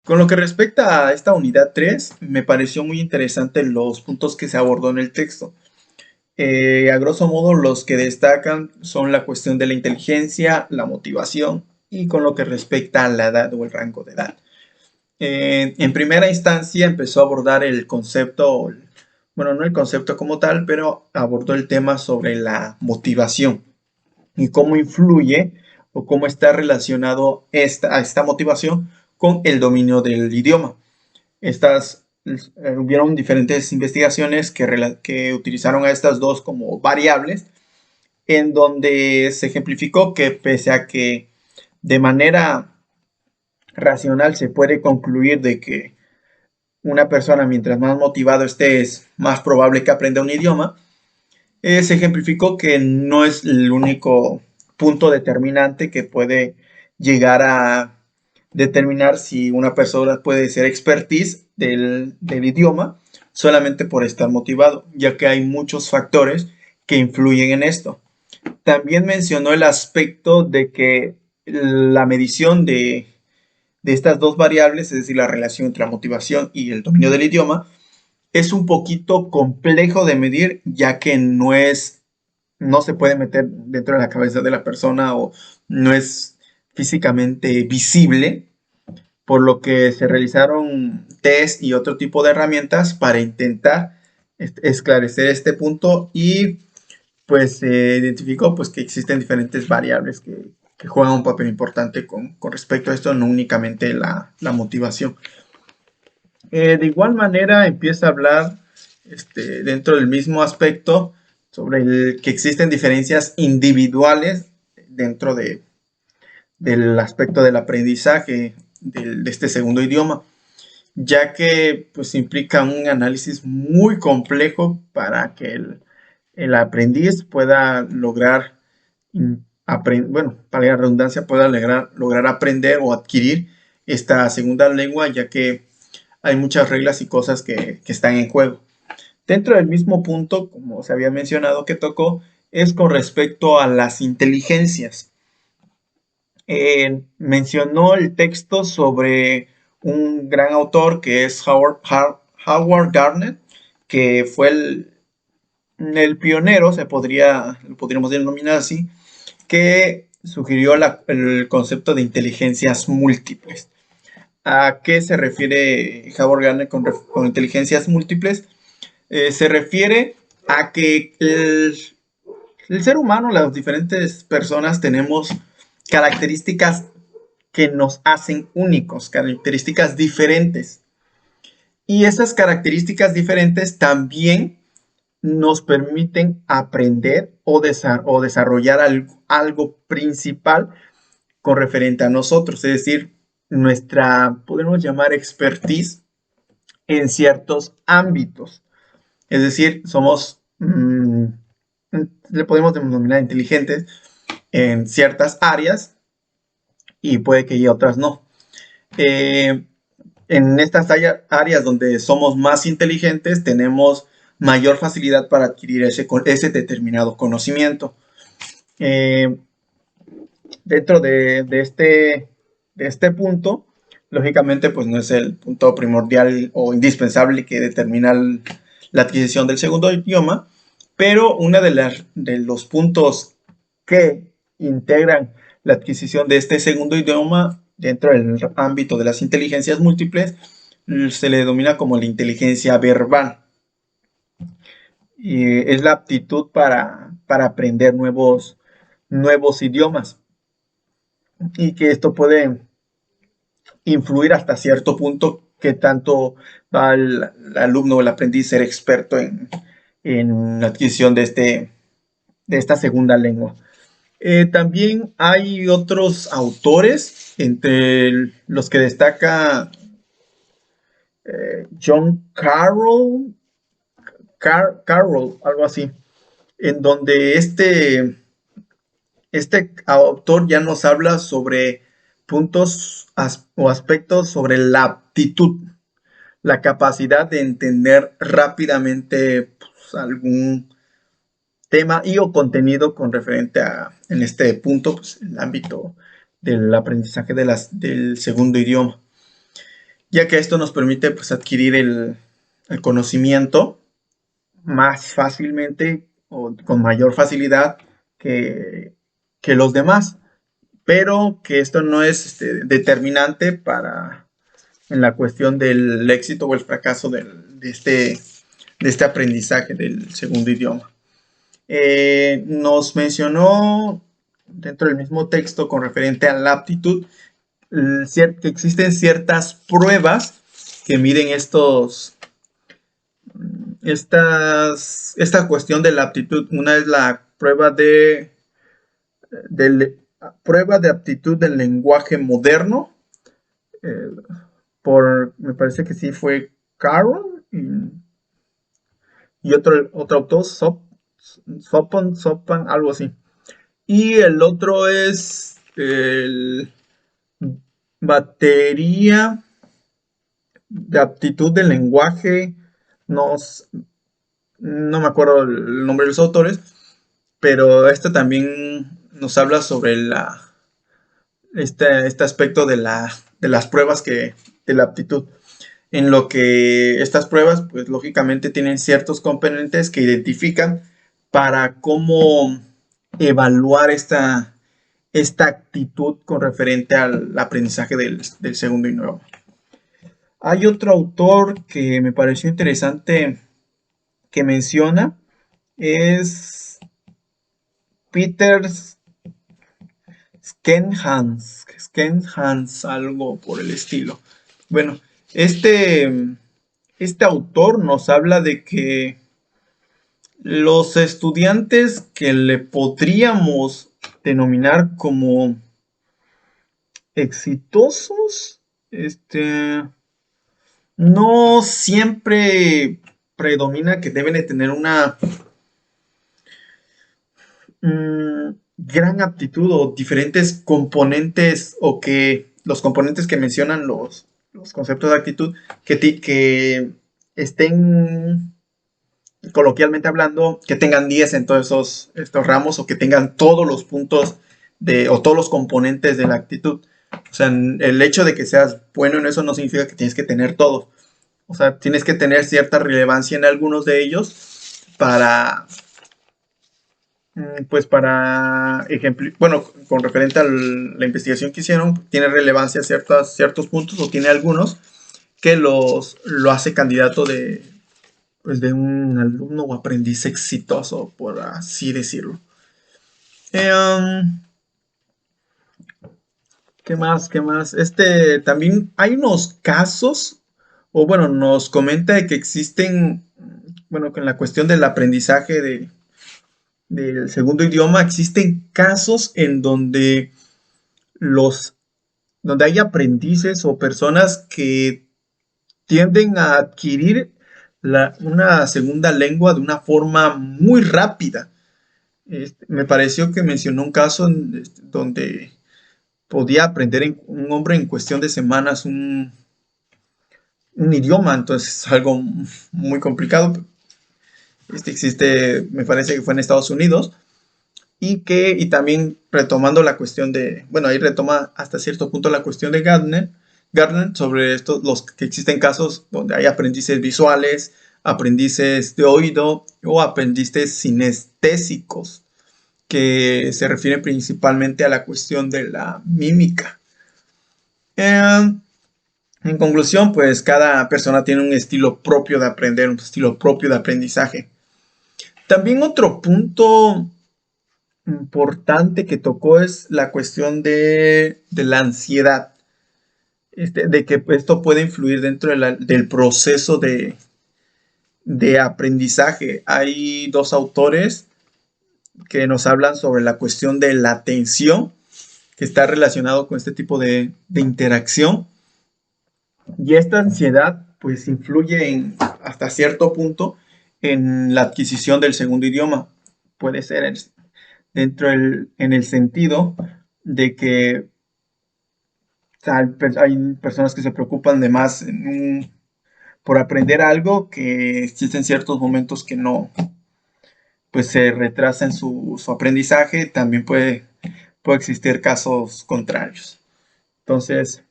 Con lo que respecta a esta unidad 3, me pareció muy interesante los puntos que se abordó en el texto. A grosso modo, los que destacan son la cuestión de la inteligencia, la motivación y con lo que respecta a la edad o el rango de edad. En primera instancia empezó a abordar el concepto, bueno, no el concepto como tal, pero abordó el tema sobre la motivación y cómo influye o cómo está relacionado esta motivación con el dominio del idioma. Hubieron diferentes investigaciones que utilizaron a estas dos como variables, en donde se ejemplificó que pese a que de manera racional se puede concluir de que una persona mientras más motivado esté es más probable que aprenda un idioma, se ejemplificó que no es el único punto determinante que puede llegar a determinar si una persona puede ser expertise del idioma solamente por estar motivado, ya que hay muchos factores que influyen en esto. También mencionó el aspecto de que la medición de estas dos variables, es decir, la relación entre la motivación y el dominio del idioma, es un poquito complejo de medir, ya que no se puede meter dentro de la cabeza de la persona o no es físicamente visible, por lo que se realizaron test y otro tipo de herramientas para intentar esclarecer este punto y pues se identificó pues que existen diferentes variables que juegan un papel importante con respecto a esto, no únicamente la motivación. De igual manera empieza a hablar dentro del mismo aspecto sobre que existen diferencias individuales dentro del aspecto del aprendizaje de este segundo idioma, ya que pues implica un análisis muy complejo para que el aprendiz pueda lograr, bueno, para la redundancia, pueda lograr aprender o adquirir esta segunda lengua, ya que hay muchas reglas y cosas que están en juego. Dentro del mismo punto, como se había mencionado que tocó, es con respecto a las inteligencias. Mencionó el texto sobre un gran autor que es Howard Gardner, que fue el pionero, lo podríamos denominar así, que sugirió el concepto de inteligencias múltiples. ¿A qué se refiere Howard Gardner con inteligencias múltiples? Se refiere a que el ser humano, las diferentes personas tenemos características que nos hacen únicos, características diferentes. Y esas características diferentes también nos permiten aprender o desarrollar algo principal con referente a nosotros, es decir, podemos llamar expertise en ciertos ámbitos. Es decir, le podemos denominar inteligentes en ciertas áreas y puede que y otras no. Eh, en estas áreas donde somos más inteligentes, tenemos mayor facilidad para adquirir ese determinado conocimiento. Eh, Dentro de este punto, lógicamente, pues no es el punto primordial o indispensable que determina la adquisición del segundo idioma, pero uno de los puntos que integran la adquisición de este segundo idioma dentro del ámbito de las inteligencias múltiples se le denomina como la inteligencia verbal. Y es la aptitud para aprender nuevos idiomas y que esto puede influir hasta cierto punto que tanto va el alumno o el aprendiz ser experto en la adquisición de esta segunda lengua. También hay otros autores, entre los que destaca John Carroll, algo así, en donde este autor ya nos habla sobre puntos o aspectos sobre la aptitud, la capacidad de entender rápidamente pues, algún tema y o contenido con referente a, en este punto, pues, el ámbito del aprendizaje del segundo idioma. ya que esto nos permite pues, adquirir el conocimiento más fácilmente o con mayor facilidad que, que los demás, pero que esto no es determinante para en la cuestión del éxito o el fracaso de este aprendizaje del segundo idioma. Nos mencionó dentro del mismo texto con referente a la aptitud que existen ciertas pruebas que miden esta cuestión de la aptitud. Una es la de prueba de aptitud del lenguaje moderno, eh, me parece que sí fue Carroll y otro autor, Sopan, algo así. Y el otro es el batería de aptitud del lenguaje. No, no me acuerdo el nombre de los autores, pero esto también nos habla sobre este aspecto de las pruebas de la aptitud. En lo que estas pruebas, pues lógicamente tienen ciertos componentes que identifican para cómo evaluar esta actitud con referente al aprendizaje del segundo y nuevo. Hay otro autor que me pareció interesante que menciona, es Peter Skenhans, algo por el estilo. Bueno, este autor nos habla de que los estudiantes que le podríamos denominar como exitosos, no siempre predomina que deben de tener una gran aptitud o diferentes componentes o que los componentes que mencionan los conceptos de actitud que estén coloquialmente hablando, que tengan 10 en todos estos ramos o que tengan todos los puntos o todos los componentes de la actitud. O sea, el hecho de que seas bueno en eso no significa que tienes que tener todo. O sea, tienes que tener cierta relevancia en algunos de ellos para, pues para ejemplo, bueno, con referente a la investigación que hicieron, tiene relevancia ciertos puntos o tiene algunos que lo hace candidato pues de un alumno o aprendiz exitoso, por así decirlo. ¿Qué más? ¿Qué más? También hay unos casos, o bueno, nos comenta que existen, bueno, que en la cuestión del aprendizaje del segundo idioma, existen casos en donde hay aprendices o personas que tienden a adquirir una segunda lengua de una forma muy rápida. Me pareció que mencionó un caso donde podía aprender un hombre en cuestión de semanas un idioma, entonces es algo muy complicado. Existe, me parece que fue en Estados Unidos, y también retomando la cuestión bueno, ahí retoma hasta cierto punto la cuestión de Gardner sobre los que existen casos donde hay aprendices visuales, aprendices de oído o aprendices sinestésicos, que se refieren principalmente a la cuestión de la mímica. En conclusión, pues cada persona tiene un estilo propio de aprender, un estilo propio de aprendizaje. También otro punto importante que tocó es la cuestión de la ansiedad, de que esto puede influir dentro del proceso de aprendizaje. Hay dos autores que nos hablan sobre la cuestión de la atención, que está relacionado con este tipo de interacción. Y esta ansiedad pues influye hasta cierto punto en la adquisición del segundo idioma. Puede ser en el sentido de que hay personas que se preocupan de más por aprender algo, que existen ciertos momentos que no, pues se retrasa en su aprendizaje. También puede existir casos contrarios. Entonces,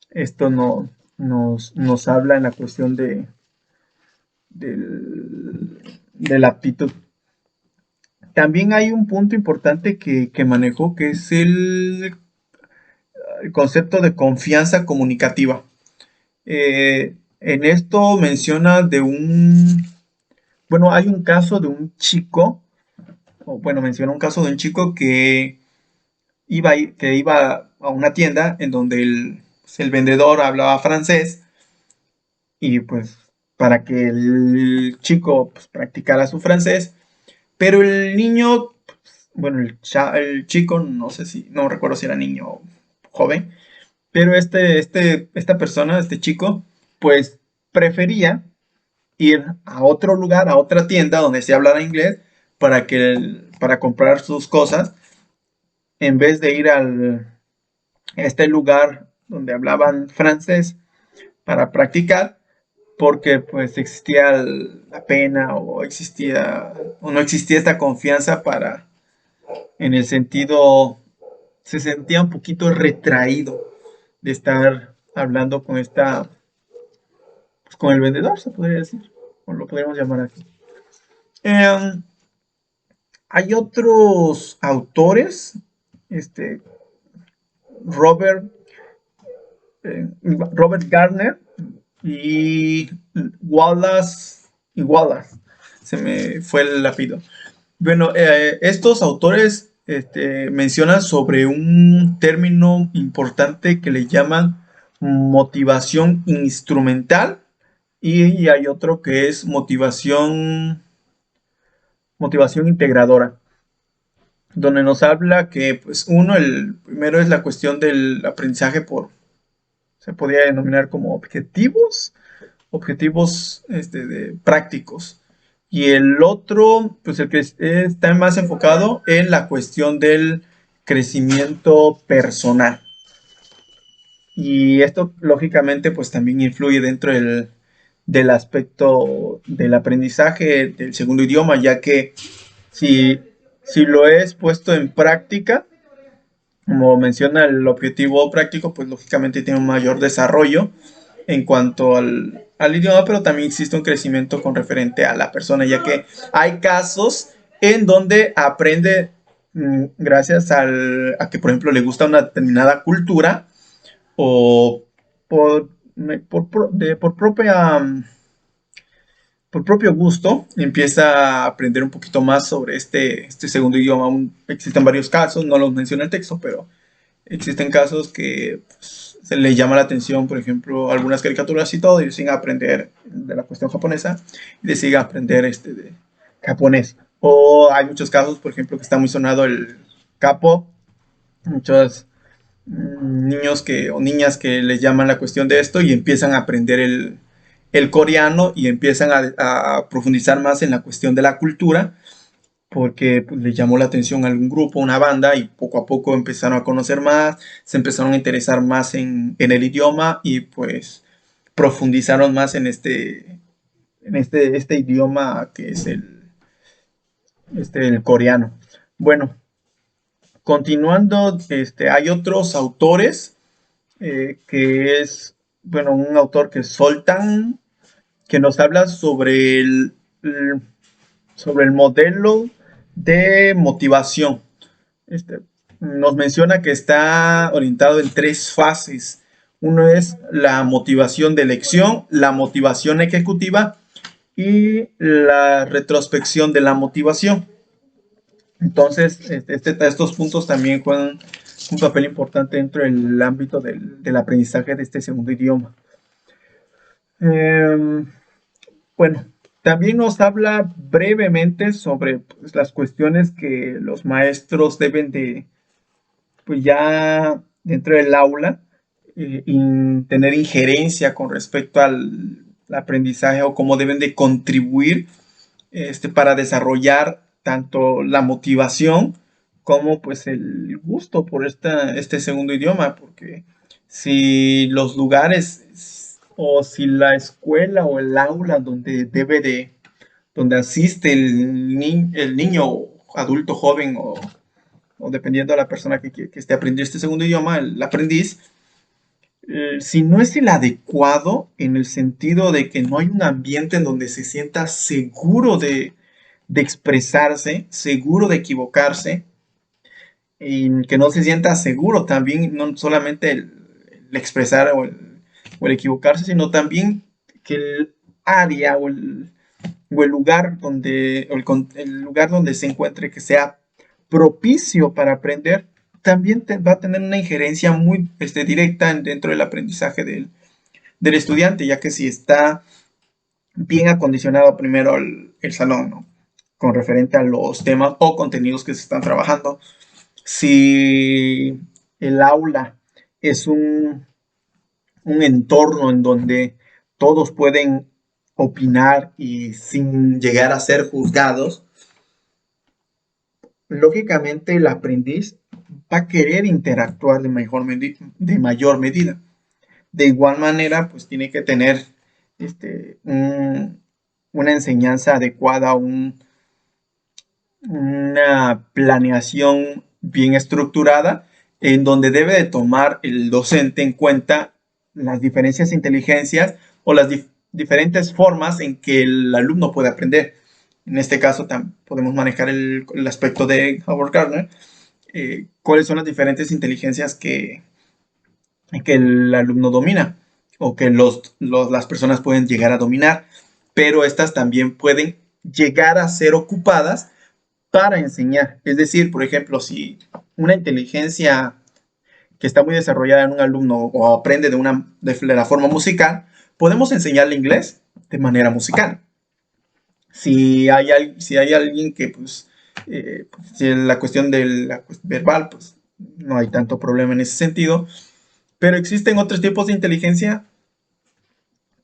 esto no, nos habla en la cuestión de la aptitud. También hay un punto importante que manejó, que es el concepto de confianza comunicativa. En esto menciona bueno, hay un caso de un chico, o bueno, menciona un caso de un chico que iba a una tienda en donde el vendedor hablaba francés y pues para que el chico pues, practicara su francés, pero el niño, bueno, el chico, no sé si, no recuerdo si era niño o joven, pero esta persona, este chico, pues prefería ir a otro lugar, a otra tienda donde se hablara inglés para comprar sus cosas, en vez de ir a este lugar donde hablaban francés para practicar, porque pues existía la pena o no existía esta confianza en el sentido, se sentía un poquito retraído de estar hablando pues, con el vendedor, se podría decir, o lo podríamos llamar así. Eh, Hay otros autores, este, Robert, Robert Gardner y Wallace, se me fue el apellido. Bueno, estos autores mencionan sobre un término importante que le llaman motivación instrumental y hay otro que es motivación integradora, donde nos habla que, pues, el primero es la cuestión del aprendizaje se podría denominar como objetivos prácticos. Y el otro, pues el que está más enfocado en la cuestión del crecimiento personal. Y esto, lógicamente, pues también influye dentro del aspecto del aprendizaje del segundo idioma, ya que si, si lo es puesto en práctica, como menciona el objetivo práctico, pues lógicamente tiene un mayor desarrollo en cuanto al idioma, pero también existe un crecimiento con referente a la persona, ya que hay casos en donde aprende gracias a que, por ejemplo, le gusta una determinada cultura o por, por propia por propio gusto, empieza a aprender un poquito más sobre este segundo idioma. Existen varios casos, no los menciona el texto, pero existen casos que pues, se le llama la atención, por ejemplo, algunas caricaturas y todo, y deciden aprender de la cuestión japonesa y deciden aprender de japonés. O hay muchos casos, por ejemplo, que está muy sonado el capo, muchos niños o niñas que les llaman la cuestión de esto y empiezan a aprender el coreano y empiezan a profundizar más en la cuestión de la cultura porque pues, les llamó la atención a algún grupo, una banda, y poco a poco empezaron a conocer más, se empezaron a interesar más en el idioma y pues profundizaron más en este idioma que es el coreano. Bueno, continuando, hay otros autores que es, bueno, un autor que es Soltan, que nos habla sobre el modelo de motivación. Este, Nos menciona que está orientado en tres fases. Uno es la motivación de elección, la motivación ejecutiva y la retrospección de la motivación. Entonces, estos puntos también juegan un papel importante dentro del ámbito del aprendizaje de este segundo idioma. Eh, bueno, también nos habla brevemente sobre pues, las cuestiones que los maestros deben de, pues ya dentro del aula, tener injerencia con respecto al aprendizaje o cómo deben de contribuir para desarrollar tanto la motivación como pues el gusto por este segundo idioma, porque si los lugares o si la escuela o el aula donde asiste el niño, adulto, joven o dependiendo de la persona que esté aprendiendo este segundo idioma, el aprendiz, si no es el adecuado en el sentido de que no hay un ambiente en donde se sienta seguro de expresarse, seguro de equivocarse, y que no se sienta seguro también, no solamente el expresar o el equivocarse, sino también que el área o el lugar donde, el lugar donde se encuentre que sea propicio para aprender, también va a tener una injerencia muy directa dentro del aprendizaje del estudiante, ya que si está bien acondicionado primero el salón, ¿no? Con referente a los temas o contenidos que se están trabajando, si el aula es un entorno en donde todos pueden opinar y sin llegar a ser juzgados, lógicamente el aprendiz va a querer interactuar de mayor medida. De igual manera, pues tiene que tener una enseñanza adecuada, una planeación bien estructurada, en donde debe de tomar el docente en cuenta las diferencias de inteligencias o las diferentes formas en que el alumno puede aprender. En este caso, podemos manejar el aspecto de Howard Gardner, cuáles son las diferentes inteligencias que el alumno domina o que las personas pueden llegar a dominar, pero estas también pueden llegar a ser ocupadas para enseñar. Es decir, por ejemplo, si una inteligencia que está muy desarrollada en un alumno o aprende de la forma musical, podemos enseñarle inglés de manera musical. Si hay alguien que, si la cuestión de la verbal, pues no hay tanto problema en ese sentido. Pero existen otros tipos de inteligencia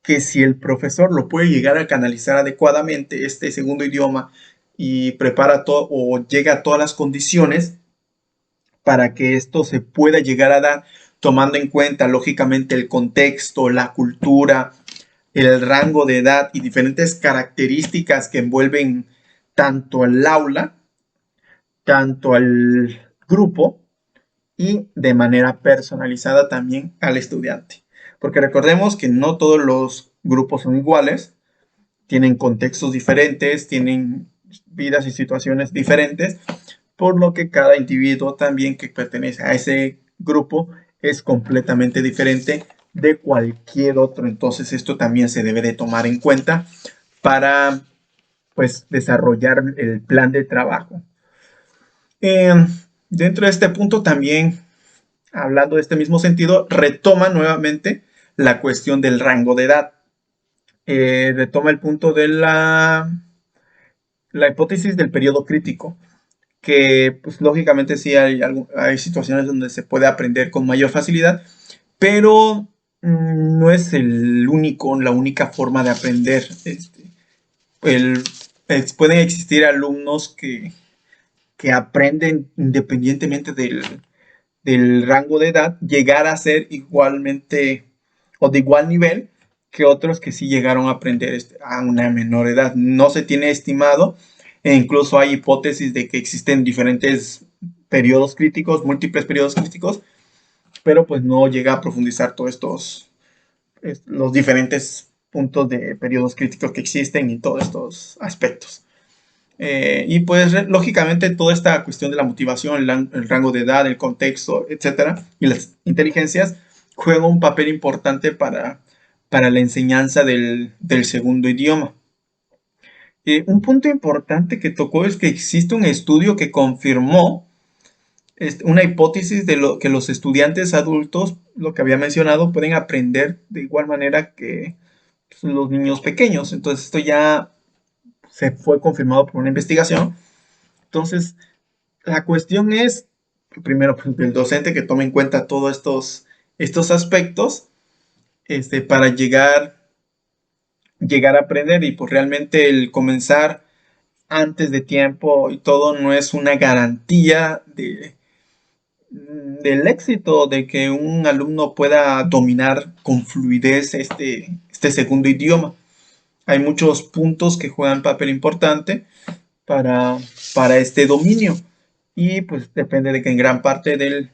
que si el profesor lo puede llegar a canalizar adecuadamente, este segundo idioma, y prepara todo o llega a todas las condiciones para que esto se pueda llegar a dar, tomando en cuenta lógicamente el contexto, la cultura, el rango de edad y diferentes características que envuelven tanto al aula, tanto al grupo y de manera personalizada también al estudiante. Porque recordemos que no todos los grupos son iguales, tienen contextos diferentes, tienen vidas y situaciones diferentes, por lo que cada individuo también que pertenece a ese grupo es completamente diferente de cualquier otro. Entonces esto también se debe de tomar en cuenta para pues desarrollar el plan de trabajo. Eh, Dentro de este punto también, hablando de este mismo sentido, retoma nuevamente la cuestión del rango de edad. Retoma el punto de la hipótesis del periodo crítico, que pues lógicamente sí hay situaciones donde se puede aprender con mayor facilidad, pero no es la única forma de aprender. El, Pueden existir alumnos que aprenden independientemente del rango de edad, llegar a ser igualmente o de igual nivel que otros que sí llegaron a aprender a una menor edad. No se tiene estimado e incluso hay hipótesis de que existen diferentes periodos críticos, múltiples periodos críticos, pero pues no llega a profundizar todos los diferentes puntos de periodos críticos que existen y todos estos aspectos. Y pues lógicamente toda esta cuestión de la motivación, el rango de edad, el contexto, etcétera, y las inteligencias juegan un papel importante para la enseñanza del segundo idioma. Un punto importante que tocó es que existe un estudio que confirmó una hipótesis de lo que los estudiantes adultos, lo que había mencionado, pueden aprender de igual manera que pues, los niños pequeños. Entonces esto ya se fue confirmado por una investigación. Entonces, la cuestión es, primero, pues, del docente que tome en cuenta todos estos aspectos para llegar a aprender y pues realmente el comenzar antes de tiempo y todo no es una garantía del éxito, de que un alumno pueda dominar con fluidez este segundo idioma. Hay muchos puntos que juegan papel importante para, para este dominio y pues depende de que en gran parte del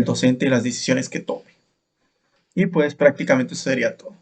docente y las decisiones que tome. Y pues prácticamente eso sería todo.